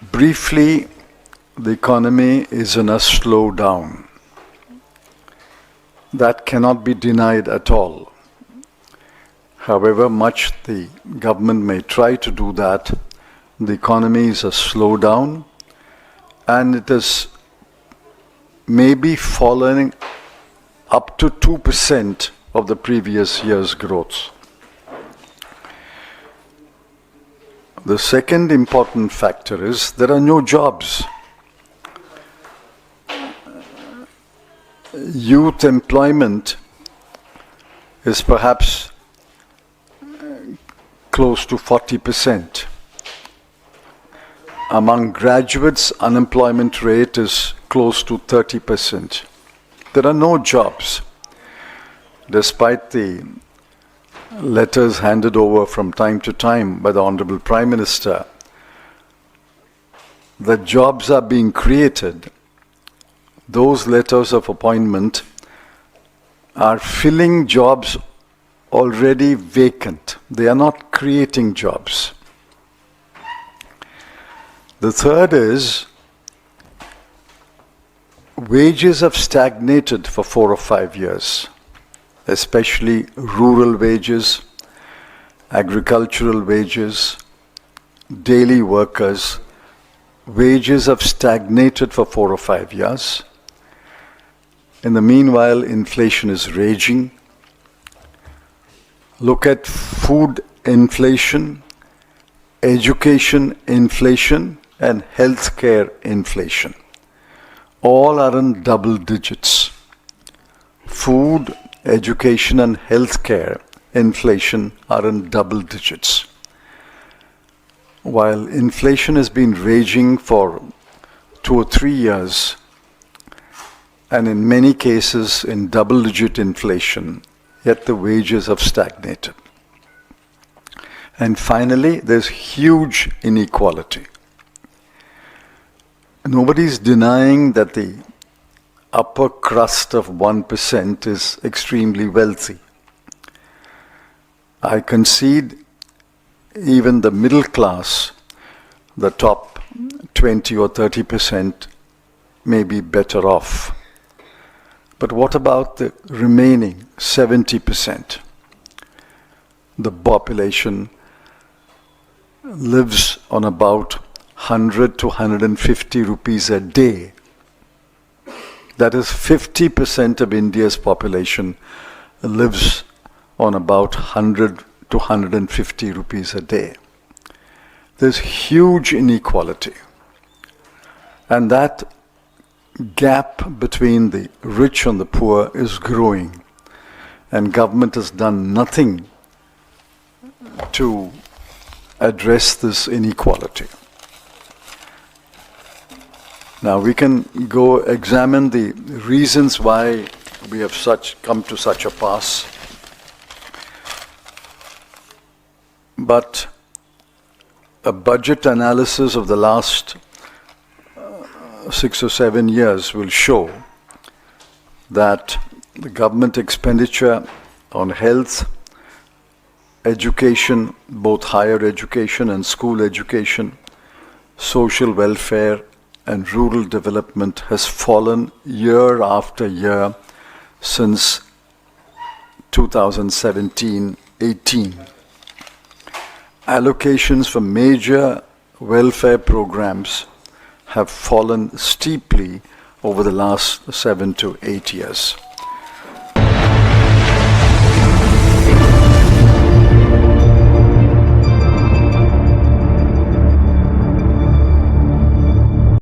Briefly, the economy is in a slowdown. That cannot be denied at all. However much the government may try to do that, the economy is a slowdown, and it is maybe falling up to 2% of the previous year's growth. The second important factor is there are no jobs. Youth employment is perhaps close to 40%. Among graduates, unemployment rate is close to 30%. There are no jobs, despite the letters handed over from time to time by the Honorable Prime Minister. The jobs are being created. Those letters of appointment are filling jobs already vacant. They are not creating jobs. The third is wages have stagnated for 4 or 5 years, especially rural wages, agricultural wages, daily workers. Wages have stagnated for 4 or 5 years. In the meanwhile, inflation is raging. Look at food inflation, education inflation, and healthcare inflation. All are in double digits. Food, education, and healthcare inflation are in double digits. While inflation has been raging for 2 or 3 years, and in many cases in double-digit inflation, yet the wages have stagnated. And finally, there's huge inequality. Nobody is denying that the upper crust of 1% is extremely wealthy. I concede even the middle class, the top 20 or 30% may be better off. But what about the remaining 70%? The population lives on about 100 to 150 rupees a day. That is 50% of India's population lives on about 100 to 150 rupees a day. There's huge inequality. And that gap between the rich and the poor is growing. And government has done nothing to address this inequality. Now we can go examine the reasons why we have come to such a pass. But a budget analysis of the last 6 or 7 years will show that the government expenditure on health, education, both higher education and school education, social welfare, and rural development has fallen year after year since 2017-18. Allocations for major welfare programs have fallen steeply over the last 7 to 8 years.